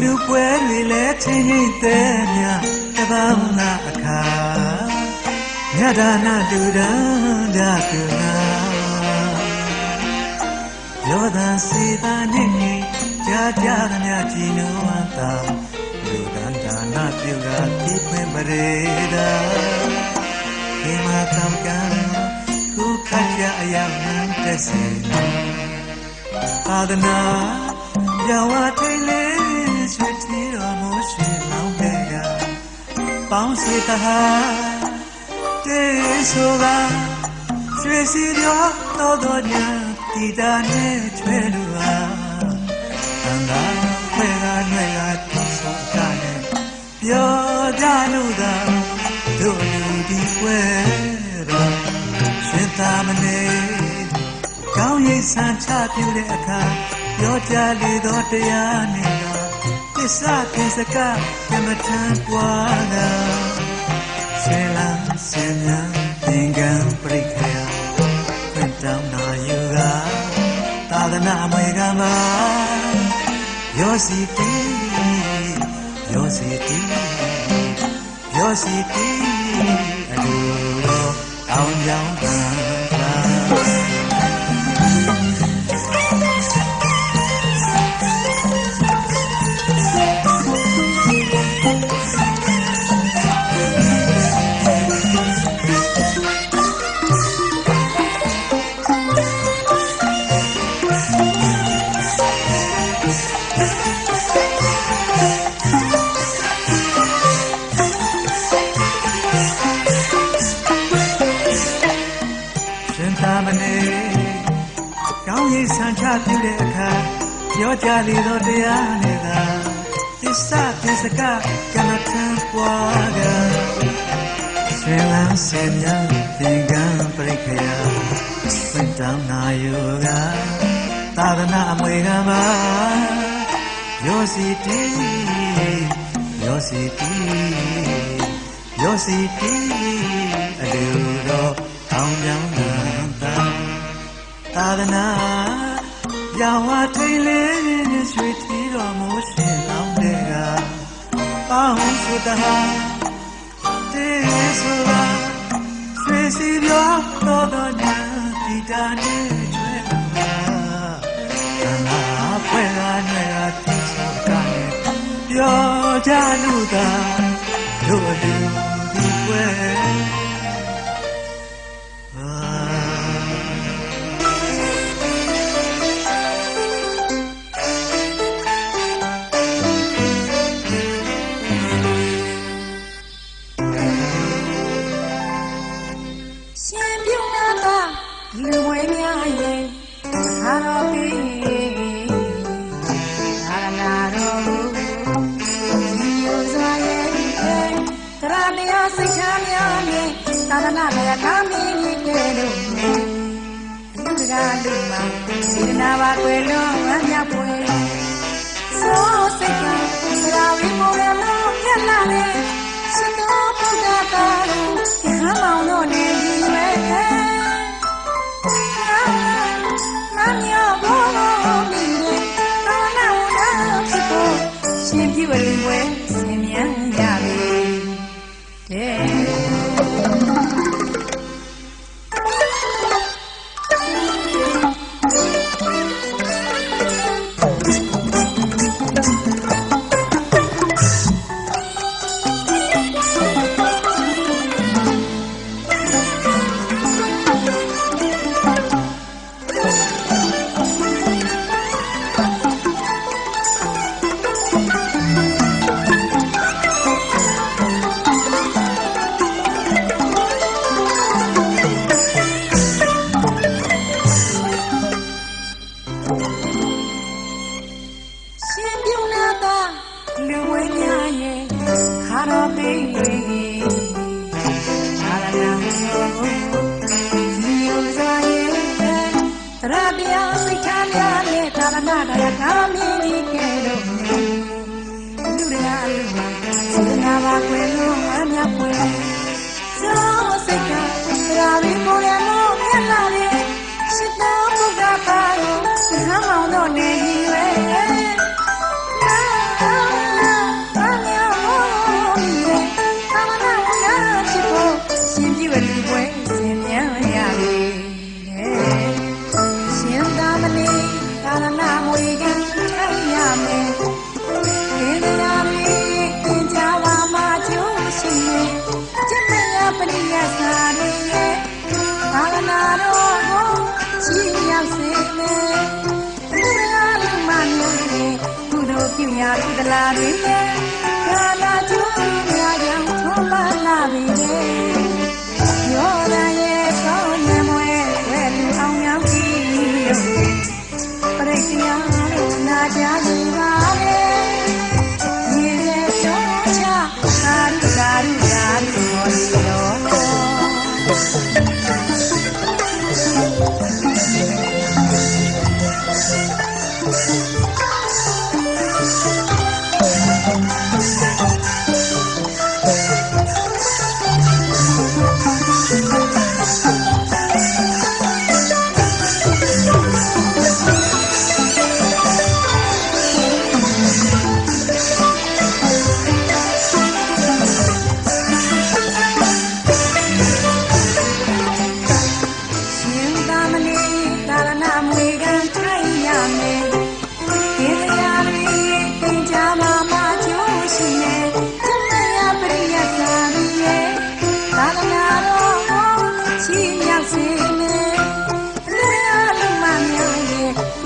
လူပွဲတွေလည်းချင်းချင်းတဲ့မြတပေါင်းနာအခါမြတ်ဒါနတူတန်းကြသူနာယောသံစေတာနဲ့ကြာကြာသမျှကြည်နူဝန္တာလူကံဒါနပြုတာဒီခွင်ပရေတာဒီမှာတံကံခုခတ်ကြအယောက်နဲ့တက်စေသာသနာယောဝထိတ်လေးဆွေတီတော်မူရှင်လောင်းတဲ့ကပေါင်းစေတဟာတေဆိုတာရွှေစီပြောတော်ညာတီတာနဲ့ချွဲလူဟာသံသာခွဲကနှဲ့ကတီဆိုကနဲ့ပြောကြလို့သာတို့လူဒီွယ်တော်ရှင်သာမဏေကောင်းရေးဆန်းချပြတဲ့အခါပြောကြလေသောတရားနဲ့သစ္စာသင်္စကကမ္မထံပွားတာဆေလံဆေမြံသင်္ကံပရိခယခွင့်တောင်းနာယူတာသာသနာမေကမှာယောစီတီယောစီတီယောစီတီအတူတော်တောင်းကြောင်းတာပြုတဲ့အခါပြောကြလေသောတရားနဲ့သာသစ္စာသစ္စကကမ္မထံပွားကရှင်လန်းစေမြံသင်္ကံပရိခယပင့်တောင်းနာယောကသာသနာအမွေကမှာယောစီတီယောစီတီယောစီတီအတူတော်ထောင်းကြောင်းသာသနာယောဝထိတ်လေးရွှေတီတော်မူရှင်လောင်းတဲ့ကပေါင်းစုတဟာတေဆိုတာရွှေစီပြောတော်ညာတီတာနဲ့ကျွဲလာသနာဖွဲလာနဲ့တီဆိုကနဲ့ပြောကြလို့သာတို့လူဒီွယ်သာသနာ့ဘက်ကမင်းကြီးကဲလို့လူကလူမှာစေတနာပါကွယ်လုံးဝမ်းမြောက်ပွေသောစိတ်ကရာဝီမိုရလောပြက်လာတဲ့ရှင်တော်ဘုရားတော်ရဟန်းမောင်တို့နဲ့ညီရွယ်မမြောဘောမင်းတို့သာနာဝနာဖြစ်ဖို့ရှင်ပြည့်ဝလင်ပွဲဆင်မြန်းရပြီတဲ့ Hãy subscribe cho kênh Ghiền Mì Gõ để không bỏ lỡ လနာမွေကထိုင်ရမယ်ဒီတရားလေးသင်ကြပါမှာကျိုးရှိမယ်ကျင့်မရပရိယစာတွေရဲ့သာလနာတော်ကိုရှိရောက်စေမယ်သူများလူမမျိုးတွေသူတို့ပြုရာကုသလာတွေရဲ့ကာလကျိုးများကြောင့်ထုံးပါလာပြီလေရောရရဲ့ကောင်းရမွဲဝဲလူအောင်များကြီးလို့ပရိက္ခယာတို့နာကြစီပါလေဒီရဲ့တော့ချသာရုသာရုသာရုဟော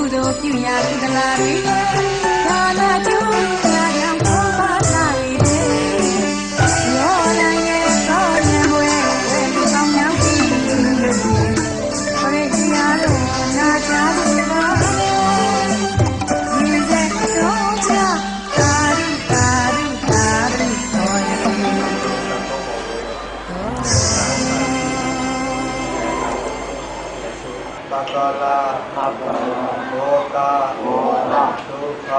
ဒီတော်ပြုရာကုသလာတွေကာလကျိုးများကြောင့်ထုံးပါလာပြီလေရောရရဲ့ကောင်းရမွဲဝဲလူကောင်းများကြီးလို့ပရိက္ခယာတို့နာကြစီပါလေဒီတဲ့တော့ချသာရုသာရုသာရုတော်ရဲ့သက္ကလာအပ္ပဘောတာဒုက္ခ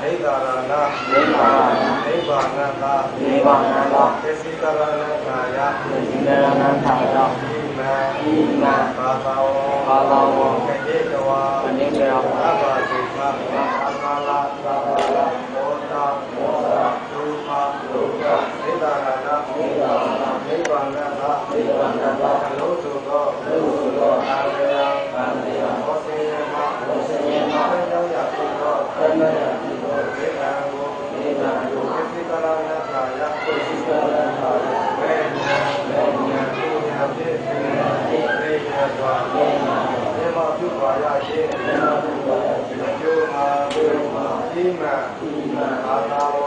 နိဗ္ဗာန်နိဗ္ဗာန်သစ္စိကရဏကာယဣမံဘာသာဝောကေတဝါအဘ္ဗတိကသက္ကလာဘောတာဒုက္ခနိဗ္ဗာန်အလုံးစုံသောအာရယဘောစေယမကြောင့်ရဖြစ်သောဒေဝံကိုသေတံကိုသစ္စိကရဏကာယဝေဉာဏ်ဉာဏ်ဖြစ်စေသေယသောသေမပြုပါရရှိကျိုးမှာဣမံအာသာဝ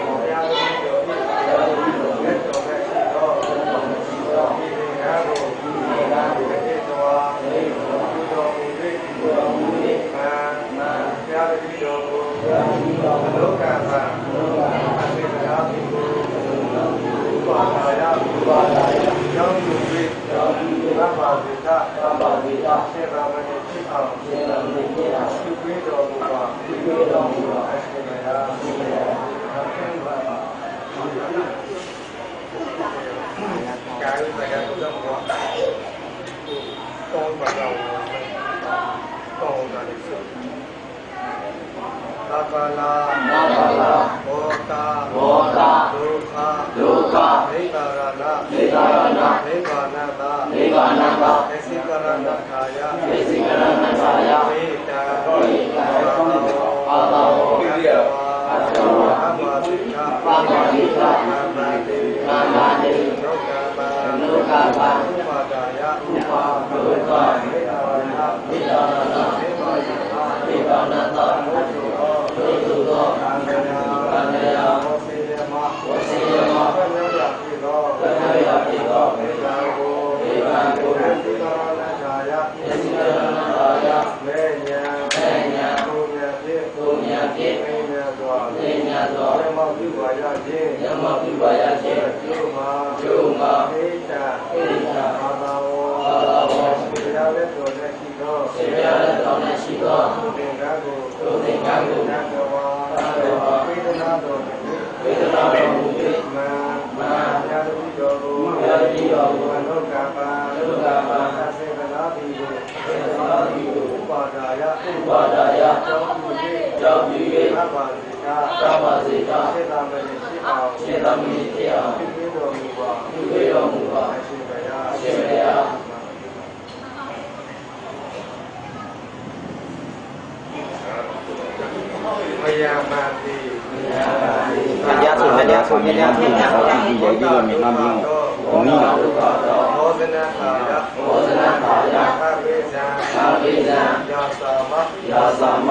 ဘုရားတိယောဣလက်တော်နဲ့ရှိသောဒီငါကိုကေတဝါပြုတော်မူ၍မှန်ဘုရားတိယောကိုအလောကမှာအစေတရားပြုပါလာရကြောင်းယူ၍သဗ္ဗဝေဒစေတမဏိဖြစ်အောင်ပြုပေးတော်မူပါအရှင်ဘုရားကာယတရားတို့တော့တောင်းပါတော့တောင်းတာလေသဗ္ဗလာဘောတာဒုက္ခနိဗ္ဗာန်သစ္စိကရဏကာယဝေတံအာသာဝကိရိယအဘ္ဗတိကနာမတိဒုက္ခပါဥပါဒာယနိဗ္ဗာန်နိဗ္ဗာန်သုသောကံယဝစေယမပဉ္စယဖြစ်သောမေတ္တာကိုသစ္စိကရဏကာယမေညာဘုရားဖြင့်မေညာစွာဓမ္မပြုပါရခြင်းကျိုးမှာဣတ္တအာသာဝဘုရားလက်တော်နဲ့ရှိသောသုတေကကိုနတ်တော်ဝေဒနာတော်မှန်ဘုရားတိတော်ကိုမနောကပ္ပစေတနာတိကိုဥပါဒာယကြောင့်ပြု၍သဗ္ဗစေတစေတမဏိဖြစ်အောင်ပြုတော်မူပါအရှင်ဘုရား တရားဆိုတရားဆိုတရားဆိုဟောဒီရဲ့ဒီလိုမြန်မာမျိုးဘုံနီးတော့ဘောဇနာခာယခပိဇံယာသမ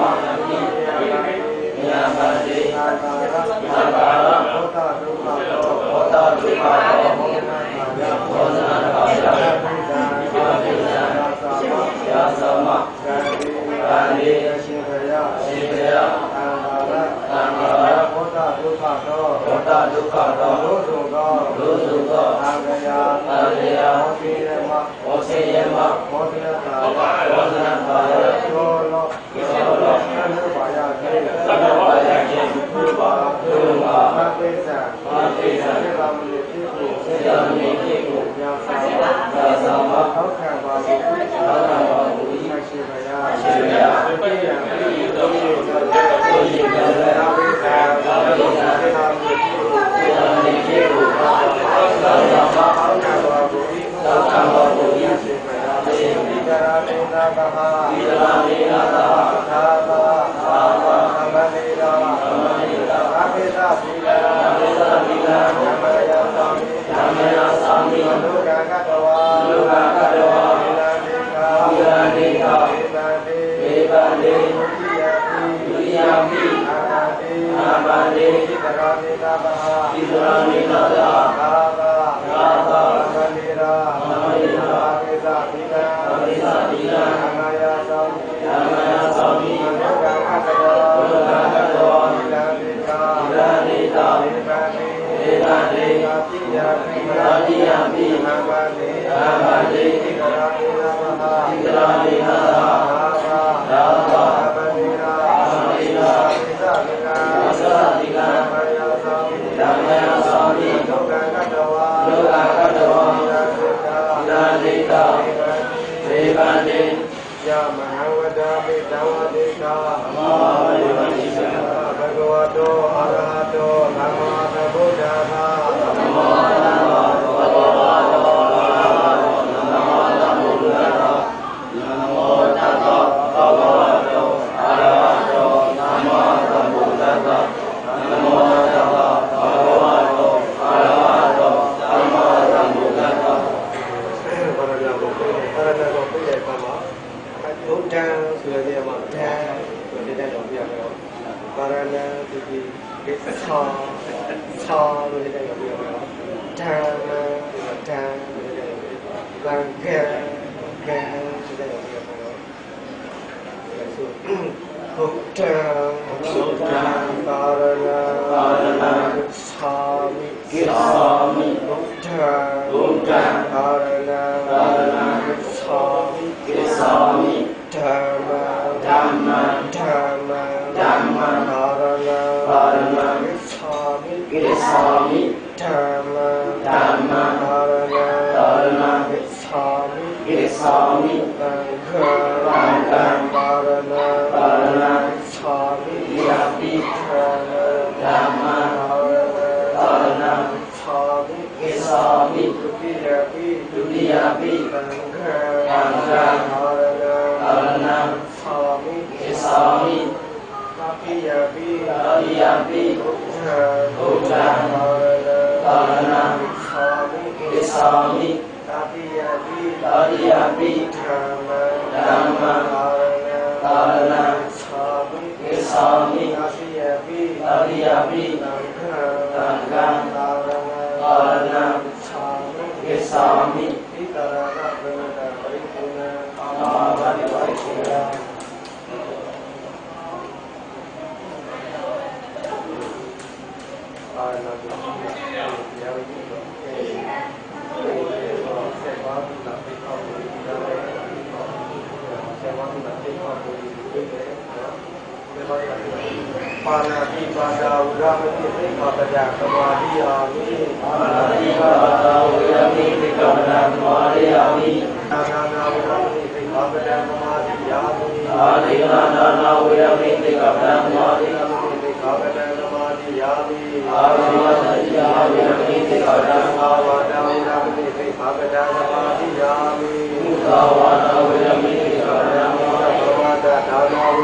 ညာပါတိနာကာရဘောတာဒုက္ခဘောဇနာခာယယာသမဂန္ဒီရှင်ဘယသံဃာရဘောတာဒုက္ခသောလို့ဆိုသောအာဂယဟောစေယမဟောတိယတာဘောဇနာပါယသောလောသံဃာယခေသုပါမတေသံစေတမဏိဖြစ်ကိုညာသမထောက်ခံပါဘူးရှိပါရတိယံပိတုယံသာဝိသံစေတမဏိဖြစ်ကိုထောက်ခံပါဘူးရှိပါရတိကရာမေနာကဟာသာသာသမဏိရာအပိသပိလာဓမ္မယသာမိလူကကတဝါဝိရတိကာဧဗန္တိဒုတိယပိအာပန္တိဣတရာမေနာကဟာသာသာသမဏိရာအပိသပိလာဓမ္မယသာမိလူကကတဝါဝိရတိကာဧဗန္တိတာတိယပိအာပန္တိဣတရာမေနာကဟာယမဟဝဒာပိတဝတိကာဘဂဝတောအရဟတောသမ္မာသမ္ဗုဒ္ဓါပါဏာတိပါဒာဝရမတိသိက္ခာပဒသမာဓိအာမိပါဏာတိပါဒာဝရမတိသိက္ခာပဒသမာဓိအာမိအာနာဝရမတိသိက္ခာပဒသမာဓိအာမိအာဒီနာဝရမတိသိက္ခာပဒသမာဓိအာမိသိက္ခာပဒသမာဓိအာမိအာဒီဝသတိအာဝရမတိသိက္ခာပဒသမာဝါဒဝရမတိသိက္ခာပဒသမာဓိအာမိမုသာဝါဒဝရမတိသိက္ခာပဒသမာဝါဒဒါနဝ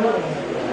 က